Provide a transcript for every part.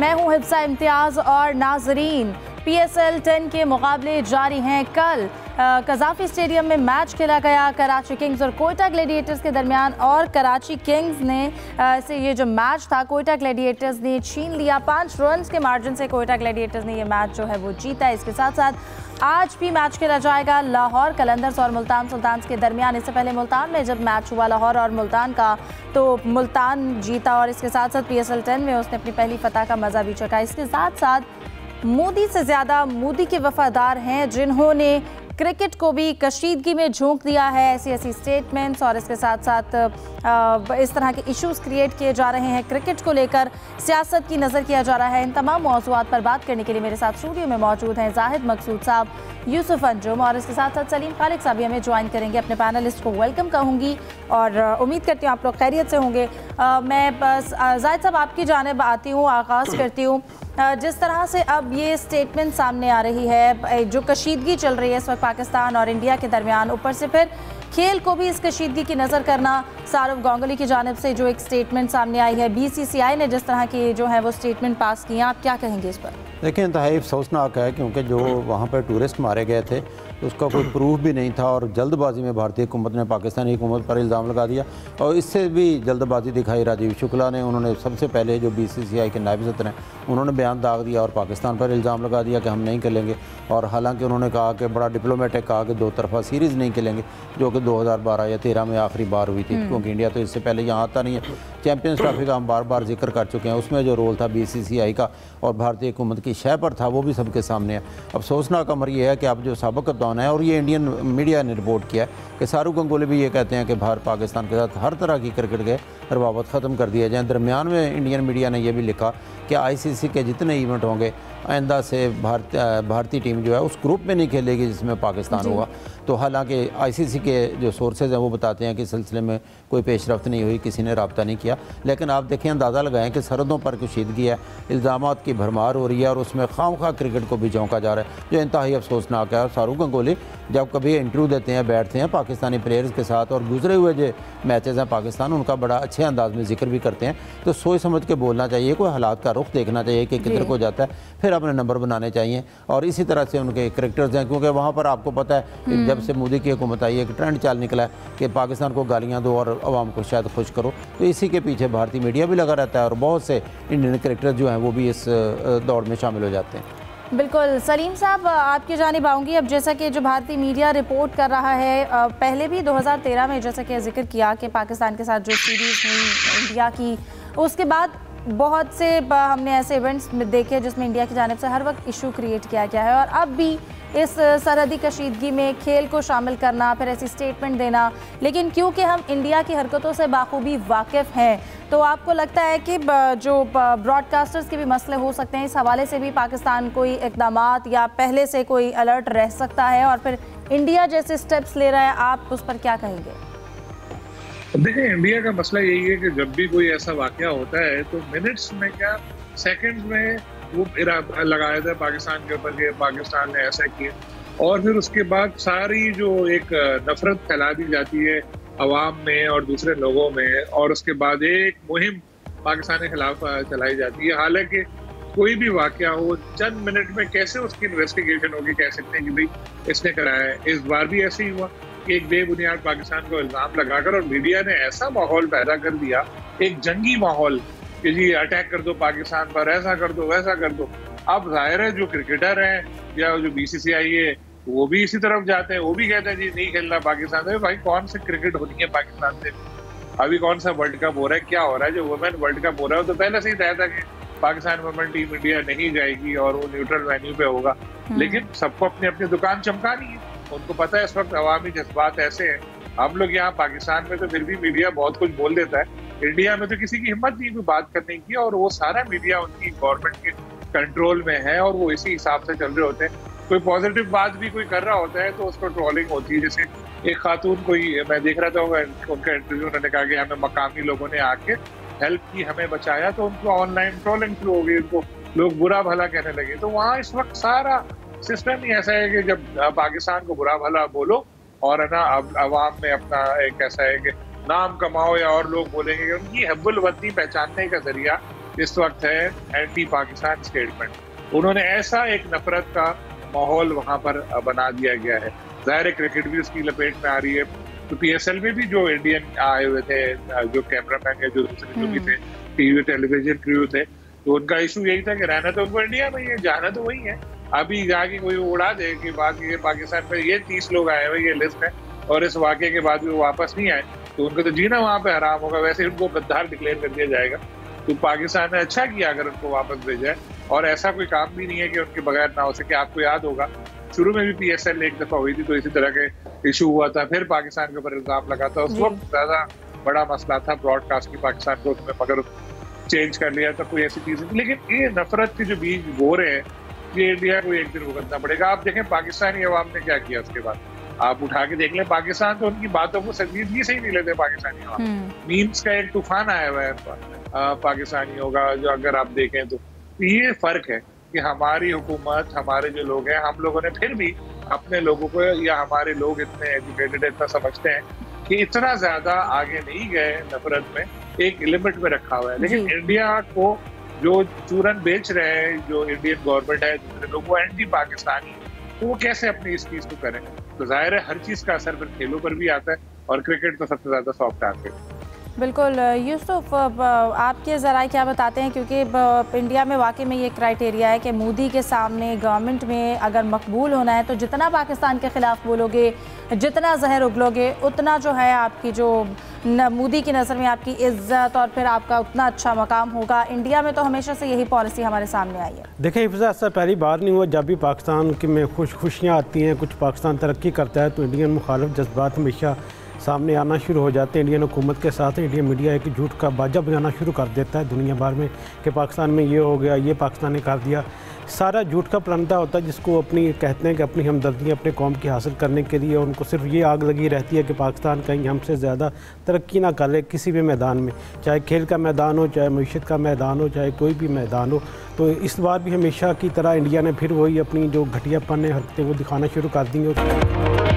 मैं हूं हिफ्सा इम्तियाज और नाजरीन। PSL 10 के मुकाबले जारी हैं। कल कजाफी स्टेडियम में मैच खेला गया कराची किंग्स और कोयटा ग्लैडिएटर्स के दरमियान, और कराची किंग्स ने से ये जो मैच था कोयटा ग्लैडिएटर्स ने छीन लिया। 5 रन के मार्जिन से कोयटा ग्लैडिएटर्स ने ये मैच जो है वो जीता। इसके साथ साथ आज भी मैच खेला जाएगा लाहौर कलंदर्स और मुल्तान सुल्तान्स के दरमियान। इससे पहले मुल्तान में जब मैच हुआ लाहौर और मुल्तान का, तो मुल्तान जीता और इसके साथ साथ PSL 10 में उसने अपनी पहली फतह का मज़ा भी चखा। इसके साथ साथ मोदी से ज़्यादा मोदी के वफादार हैं जिन्होंने क्रिकेट को भी कशीदगी में झोंक दिया है। ऐसी स्टेटमेंट्स और इसके साथ साथ इस तरह के इश्यूज क्रिएट किए जा रहे हैं। क्रिकेट को लेकर सियासत की नज़र किया जा रहा है। इन तमाम मौज़ूआत पर बात करने के लिए मेरे साथ स्टूडियो में मौजूद हैं जाहिद मकसूद साहब, यूसुफ अंजुम और इसके साथ साथ सलीम खालिक साहब भी हमें ज्वाइन करेंगे। अपने पैनलिस्ट को वेलकम कहूँगी और उम्मीद करती हूँ आप लोग खैरियत से होंगे। मैं बस जाहिद साहब आपकी जानिब आती हूँ, आगाज़ करती हूँ। जिस तरह से अब ये स्टेटमेंट सामने आ रही है, जो कशीदगी चल रही है इस वक्त पाकिस्तान और इंडिया के दरमियान, ऊपर से फिर खेल को भी इस कशीदगी की नज़र करना, सारव गांगुली की जानिब से जो एक स्टेटमेंट सामने आई है, BCCI ने जिस तरह की जो है वो स्टेटमेंट पास किया, आप क्या कहेंगे इस पर? देखिए, इंतहाई अफसोसनाक है क्योंकि जो वहाँ पर टूरिस्ट मारे गए थे उसका कोई प्रूफ भी नहीं था और जल्दबाजी में भारतीय हुकूमत ने पाकिस्तानी हुकूमत पर इल्ज़ाम लगा दिया। और इससे भी जल्दबाजी दिखाई राजीव शुक्ला ने। उन्होंने सबसे पहले जो BCCI के नायब सदर हैं उन्होंने बयान दाग दिया और पाकिस्तान पर इल्ज़ाम लगा दिया कि हम नहीं खेलेंगे। और हालांकि उन्होंने कहा कि बड़ा डिप्लोमेटिक कहा कि 2 तरफ़ा सीरीज़ नहीं खेलेंगे, जो कि 2012 या 13 में आखिरी बार हुई थी, क्योंकि इंडिया तो इससे पहले यहाँ आता नहीं है। चैम्पियंस ट्रॉफी का हम बार बार जिक्र कर चुके हैं, उसमें जो रोल था BCCI का और भारतीय हुकूमत की शय पर था वो भी सबके सामने है। अफसोसनाक अमर ये है कि अब जो साबिक़ कप्तान है, और ये इंडियन मीडिया ने रिपोर्ट किया है कि सारू गंगुली भी ये कहते हैं कि भारत पाकिस्तान के साथ हर तरह की क्रिकेट के रवाबत ख़त्म कर दिया जाए। दरमियान में इंडियन मीडिया ने यह भी लिखा कि ICC के जितने इवेंट होंगे आइंदा से भारतीय टीम जो है उस ग्रुप में नहीं खेलेगी जिसमें पाकिस्तान होगा। तो हालांकि ICC के जो सोर्सेज हैं वो बताते हैं कि सिलसिले में कोई पेशरफ्त नहीं हुई, किसी ने रब्ता नहीं किया। लेकिन आप देखें, अंदाज़ा लगाएं कि सरहदों पर कशीदगी है, इल्ज़ामात की भरमार हो रही है और उसमें खामखा क्रिकेट को भी झोंका जा रहा है, जो इंतहाई अफसोसनाक है। और सारू गंगुली जब कभी इंटरव्यू देते हैं, बैठते हैं पाकिस्तानी प्लेयर्स के साथ और गुजरे हुए जो मैचेज़ हैं पाकिस्तान, उनका बड़ा अच्छे अंदाज में जिक्र भी करते हैं। तो सोच समझ के बोलना चाहिए, कोई हालात का रुख देखना चाहिए कि किधर को जाता है, फिर अपने नंबर बनाने चाहिए। और इसी तरह से उनके क्रिकेटर्स हैं, क्योंकि वहाँ पर आपको पता है जब से मोदी की हुकूमत आई है कि ट्रेंड चाल निकला है कि पाकिस्तान को गालियाँ दो और आवाम को शायद खुश करो। तो इसी के पीछे भारतीय मीडिया भी लगा रहता है और बहुत से इंडियन क्रिकेटर जो हैं वो भी इस दौड़ में शामिल हो जाते हैं। बिल्कुल। सलीम साहब, आपकी जानिब आऊँगी। अब जैसा कि जो भारतीय मीडिया रिपोर्ट कर रहा है, पहले भी 2013 में जैसा कि जिक्र किया कि पाकिस्तान के साथ जो सीरीज़ हुई इंडिया की, उसके बाद बहुत से हमने ऐसे इवेंट्स देखे जिसमें इंडिया की जानिब से हर वक्त इशू क्रिएट किया गया है। और अब भी इस सरहदी कशीदगी में खेल को शामिल करना, फिर ऐसी स्टेटमेंट देना, लेकिन क्योंकि हम इंडिया की हरकतों से बाखूबी वाकिफ़ हैं, तो आपको लगता है कि जो ब्रॉडकास्टर्स के भी मसले हो सकते हैं, इस हवाले से भी पाकिस्तान कोई इक़दामात या पहले से कोई अलर्ट रह सकता है और फिर इंडिया जैसे स्टेप्स ले रहा है, आप उस पर क्या कहेंगे? देखिए, इंडिया का मसला यही है कि जब भी कोई ऐसा वाकया होता है तो मिनट्स में क्या सेकंड्स में वो लगाया था पाकिस्तान के ऊपर कि पाकिस्तान ने ऐसा किया, और फिर उसके बाद सारी जो एक नफरत फैला दी जाती है अवाम में और दूसरे लोगों में, और उसके बाद एक मुहिम पाकिस्तान के खिलाफ चलाई जाती है। हालांकि कोई भी वाकया हो, चंद मिनट में कैसे उसकी इन्वेस्टिगेशन होगी, कह सकते हैं कि भाई इसने कराया है। इस बार भी ऐसे ही हुआ कि एक बेबुनियाद पाकिस्तान को इल्ज़ाम लगाकर और मीडिया ने ऐसा माहौल पैदा कर दिया, एक जंगी माहौल कि जी अटैक कर दो पाकिस्तान पर, ऐसा कर दो, वैसा कर दो। अब जाहिर है जो क्रिकेटर हैं या जो BCCI है वो भी इसी तरफ जाते हैं, वो भी कहते हैं जी नहीं खेलना पाकिस्तान से। भाई कौन सी क्रिकेट होनी है पाकिस्तान से? अभी कौन सा वर्ल्ड कप हो रहा है, क्या हो रहा है? जो वुमेन वर्ल्ड कप हो रहा है तो पहले से ही तय था कि पाकिस्तान वुमेन टीम इंडिया नहीं जाएगी और वो न्यूट्रल वेन्यू पे होगा। लेकिन सबको अपनी अपनी दुकान चमकानी है, उनको पता है इस वक्त अवामी जज्बात ऐसे हैं। हम लोग यहाँ पाकिस्तान में तो फिर भी मीडिया बहुत कुछ बोल देता है, इंडिया में तो किसी की हिम्मत नहीं कोई बात करने की, और वो सारा मीडिया उनकी गवर्नमेंट के कंट्रोल में है और वो इसी हिसाब से चल रहे होते हैं। कोई पॉजिटिव बात भी कोई कर रहा होता है तो उसको ट्रोलिंग होती है। जैसे एक खातून कोई मैं देख रहा था, उनका इंटरव्यू, उन्होंने कहा कि हमें मकामी लोगों ने आके हेल्प की, हमें बचाया, तो उनको ऑनलाइन ट्रोलिंग शुरू हो गई, उनको लोग बुरा भला कहने लगे। तो वहाँ इस वक्त सारा सिस्टम ही ऐसा है कि जब पाकिस्तान को बुरा भला बोलो और है ना अवाम में अपना एक ऐसा है कि नाम कमाओ या और लोग बोलेंगे कि उनकी हब्बुल वतनी पहचानने का जरिया इस वक्त है एंटी पाकिस्तान स्टेटमेंट। उन्होंने ऐसा एक नफरत का माहौल वहां पर बना दिया गया है। जाहिर है क्रिकेट भी उसकी लपेट में आ रही है। तो PSL में भी जो इंडियन आए हुए थे, जो कैमरामैन या जो दूसरे जो भी थे, टीवी टेलीविजन क्रू थे, तो उनका इशू यही था कि रहना तो उनको इंडिया में ही है, जाना तो वही है। अभी जाके कोई उड़ा दे कि बाकी पाकिस्तान में ये 30 लोग आए हुए, ये लिस्ट है, और इस वाकये के बाद भी वो वापस नहीं आए, तो उनको तो जीना वहां पे हराम होगा। वैसे उनको गद्दार डिक्लेयर कर दिया जाएगा। तो पाकिस्तान ने अच्छा किया अगर उनको वापस भेजा है, और ऐसा कोई काम भी नहीं है कि उनके बगैर ना हो सके। आपको याद होगा शुरू में भी PSL एक दफा हुई थी, तो इसी तरह के इशू हुआ था, फिर पाकिस्तान के ऊपर इल्जाम लगा था। उस वक्त ज्यादा बड़ा मसला था ब्रॉडकास्ट की पाकिस्तान को, उसमें मगर चेंज कर लिया था, कोई ऐसी चीज नहीं। लेकिन ये नफरत के जो बीज बो रहे हैं, ये इंडिया को एक दिन भुगतना पड़ेगा। आप देखें पाकिस्तानी अवाम ने क्या किया उसके बाद, आप उठा के देख लें। पाकिस्तान तो उनकी बातों को संजीदगी से ही नहीं लेते पाकिस्तानी अवाम। मीम्स का एक तूफान आया हुआ है पाकिस्तानियों का, जो अगर आप देखें तो ये फर्क है कि हमारी हुकूमत, हमारे जो लोग हैं, हम लोगों ने फिर भी अपने लोगों को, या हमारे लोग इतने एजुकेटेड, इतना समझते हैं कि इतना ज्यादा आगे नहीं गए नफरत में, एक लिमिट में रखा हुआ है। लेकिन इंडिया को जो चूरन बेच रहे हैं, जो इंडियन गवर्नमेंट है, दूसरे लोग, वो एंटी पाकिस्तानी, तो वो कैसे अपनी इस चीज को करें? तो जाहिर है हर चीज का असर फिर खेलों पर भी आता है, और क्रिकेट तो सबसे ज्यादा सॉफ्ट आते हैं। बिल्कुल यूसुफ, आपके ज़रा क्या बताते हैं, क्योंकि इंडिया में वाकई में ये क्राइटेरिया है कि मोदी के सामने गवर्नमेंट में अगर मकबूल होना है तो जितना पाकिस्तान के ख़िलाफ़ बोलोगे, जितना जहर उगलोगे, उतना जो है आपकी जो मोदी की नज़र में आपकी इज़्ज़त और फिर आपका उतना अच्छा मकाम होगा। इंडिया में तो हमेशा से यही पॉलिसी हमारे सामने आई है। देखें हिफ्ज़ा, ऐसा पहली बार नहीं हुआ। जब भी पाकिस्तान में खुशियाँ आती हैं, कुछ पाकिस्तान तरक्की करता है, तो इंडियन मुखालिफ जज्बात हमेशा सामने आना शुरू हो जाते हैं। इंडियन हुकूमत के साथ इंडियन मीडिया एक झूठ का बाजा बजाना शुरू कर देता है दुनिया भर में कि पाकिस्तान में ये हो गया, ये पाकिस्तान ने कर दिया। सारा झूठ का परंदा होता है, जिसको अपनी कहते हैं कि अपनी हमदर्दियाँ अपने कौम की हासिल करने के लिए उनको सिर्फ ये आग लगी रहती है कि पाकिस्तान कहीं हमसे ज़्यादा तरक्की ना कर ले किसी भी मैदान में, चाहे खेल का मैदान हो, चाहे मईशत का मैदान हो, चाहे कोई भी मैदान हो। तो इस बार भी हमेशा की तरह इंडिया ने फिर वही अपनी जो घटियापन हरकतें वो दिखाना शुरू कर दी हैं।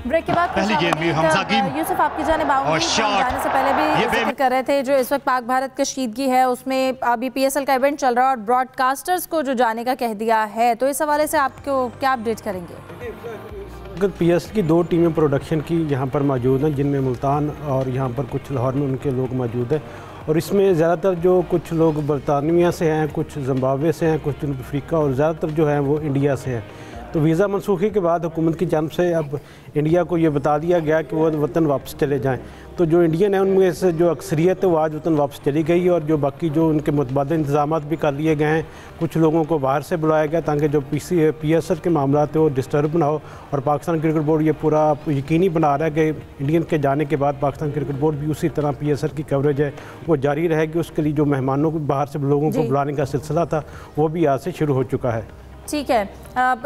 ब्रेक के बाद पहली गेंद में यूसुफ आपकी जानिब आऊंगी। जाने से पहले भी जिक्र कर रहे थे जो इस वक्त पाक भारत कशीदगी है, उसमें अभी PSL का इवेंट चल रहा है और ब्रॉडकास्टर्स को जो जाने का कह दिया है, तो इस हवाले से आपको क्या अपडेट करेंगे? अगर PSL की 2 टीमें प्रोडक्शन की यहाँ पर मौजूद हैं, जिनमें मुल्तान और यहाँ पर कुछ लाहौर में उनके लोग मौजूद हैं, और इसमें ज़्यादातर जो कुछ लोग बरतानिया से हैं, कुछ जिम्बाब्वे से हैं, कुछ जनूबी अफ्रीका, और ज़्यादातर जो हैं वो इंडिया से हैं। तो वीज़ा मनसूखी के बाद हुकूमत की जानब से अब इंडिया को ये बता दिया गया कि वो वतन वापस चले जाएं। तो जो इंडियन है उनमें से जो अक्सरियत है वो आज वतन वापस चली गई, और जो बाकी जो उनके मुतबादिल इंतजाम भी कर लिए गए हैं। कुछ लोगों को बाहर से बुलाया गया ताकि जो PSL के मामला थे वो डिस्टर्ब ना हो, और पाकिस्तान क्रिकेट बोर्ड ये पूरा यकीनी बना रहा है कि इंडियन के जाने के बाद पाकिस्तान क्रिकेट बोर्ड भी उसी तरह PSL की कवरेज है वो जारी रहेगी। उसके लिए जो मेहमानों को बाहर से लोगों को बुलाने का सिलसिला था वो भी आज से शुरू हो चुका है। ठीक है,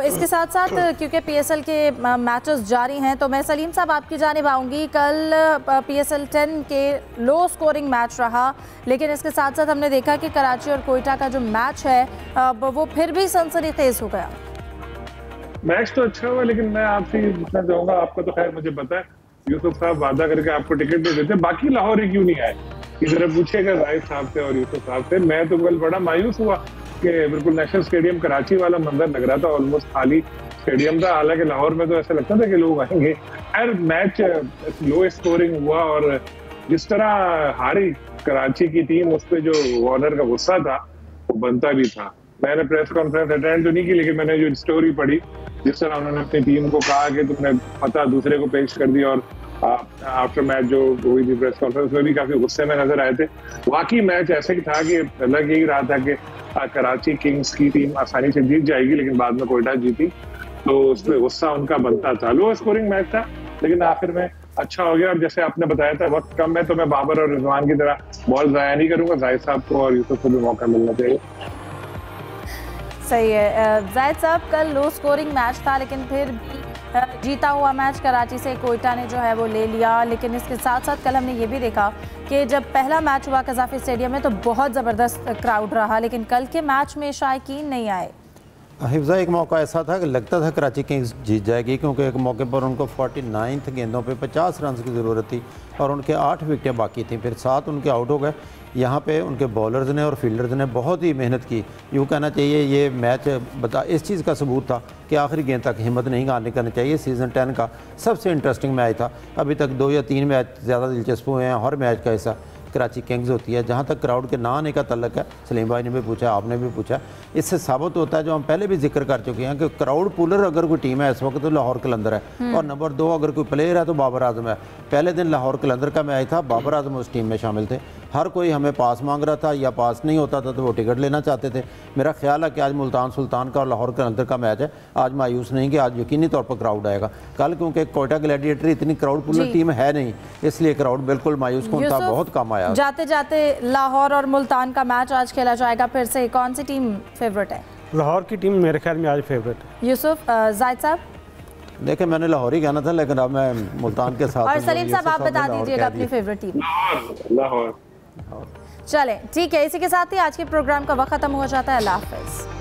इसके साथ साथ क्योंकि PSL के मैचेस जारी हैं, तो मैं सलीम साहब आपकी जानिब आऊँगी। कल PSL 10 के लो स्कोरिंग मैच रहा, लेकिन इसके साथ साथ हमने देखा कि कराची और कोयटा का जो मैच है वो फिर भी सनसनीखेज हो गया। मैच तो अच्छा हुआ, लेकिन मैं आपसे ये पूछना चाहूँगा, आपका तो खैर मुझे पता है यूसुफ साहब वादा करके आपको टिकट नहीं देते, बाकी लाहौरी क्यों नहीं आए? इस तरह पूछेगा जाहिद साहब से और यूसुफ साहब से। मैं तो कल बड़ा मायूस हुआ कि बिल्कुल नेशनल स्टेडियम कराची वाला मंजर लग रहा था, ऑलमोस्ट खाली स्टेडियम था। हालांकि लाहौर में तो ऐसा लगता था कि लोग आएंगे। यार मैच लो स्कोरिंग हुआ, और जिस तरह हारी कराची की टीम, उस पर जो वार्नर का गुस्सा था वो बनता भी था। मैंने प्रेस कॉन्फ्रेंस अटेंड तो नहीं की, लेकिन मैंने जो स्टोरी पढ़ी, जिस तरह उन्होंने अपनी टीम को कहा कि तुमने पता दूसरे को पेश कर दिया, और आफ्टर मैच जो हुई थी प्रेस कॉन्फ्रेंस में भी काफी गुस्से में नजर आए थे। वाकई मैच ऐसे ही था कि लग यही रहा था कि कराची किंग्स की टीम आसानी से जीत जाएगी, लेकिन बाद में कोयटा जीती, तो उसमें गुस्सा उनका बनता था। लो स्कोरिंग मैच था, लेकिन आखिर में अच्छा हो गया। और जैसे आपने बताया था वक्त कम है, तो मैं बाबर और रिजवान की तरह बॉल जाया नहीं करूंगा। जाहिद साहब को और यूसुफ को भी मौका मिलना चाहिए। सही है जाहिद साहब, कल लो स्कोरिंग मैच था, लेकिन फिर भी जीता हुआ मैच कराची से कोयटा ने जो है वो ले लिया। लेकिन इसके साथ साथ कल हमने ये भी देखा कि जब पहला मैच हुआ कज़ाफ़ी स्टेडियम में तो बहुत ज़बरदस्त क्राउड रहा, लेकिन कल के मैच में शायकीन नहीं आए। हिफ्ज़ा एक मौका ऐसा था कि लगता था कराची किंग्स जीत जाएगी, क्योंकि एक मौके पर उनको 49 गेंदों पे 50 रन की ज़रूरत थी और उनके 8 विकेटें बाकी थी, फिर 7 उनके आउट हो गए। यहाँ पे उनके बॉलर्स ने और फील्डर्स ने बहुत ही मेहनत की। यूँ कहना चाहिए ये मैच इस चीज़ का सबूत था कि आखिरी गेंद तक हिम्मत नहीं हारनी करनी चाहिए। सीज़न 10 का सबसे इंटरेस्टिंग मैच था। अभी तक 2 या 3 मैच ज़्यादा दिलचस्प हुए हैं, हर मैच का हिस्सा कराची किंग्स होती है। जहाँ तक क्राउड के ना आने का तल्लक है, सलीम भाई ने भी पूछा, आपने भी पूछा, इससे साबित होता है जो हम पहले भी जिक्र कर चुके हैं कि क्राउड पुलर अगर कोई टीम है इस वक्त तो लाहौर कलंदर है, और नंबर 2 अगर कोई प्लेयर है तो बाबर आजम है। पहले दिन लाहौर कलंदर का मैच था, बाबर आजम उस टीम में शामिल थे। हर कोई हमें पास मांग रहा था, या पास नहीं होता था तो वो टिकट लेना चाहते थे। मेरा ख्याल है कि आज मुल्तान सुल्तान का और लाहौर कलंदर का मैच है। आज मायूस नहीं कि आज यकीनी तौर पर क्राउड आएगा। कल क्योंकि कोयटा ग्लैडिएटर इतनी क्राउड पुलर टीम है नहीं, इसलिए क्राउड बिल्कुल मायूस कौन था, बहुत कम आया। जाते जाते लाहौर और मुल्तान का मैच आज खेला जाएगा फिर से, कौन सी टीम फेवरेट है? लाहौर की टीम मेरे ख्याल में आज फेवरेट है। यूसुफ जाहिद साहब? देखिए मैंने लाहौर ही कहना था, लेकिन अब मैं मुल्तान के साथ। और सलीम साहब आप बता दीजिएगा अपनी फेवरेट टीम। लाहौर। चलें ठीक है, इसी के साथ ही आज के प्रोग्राम का वक्त खत्म हो जाता है। अल्लाह हाफिज़।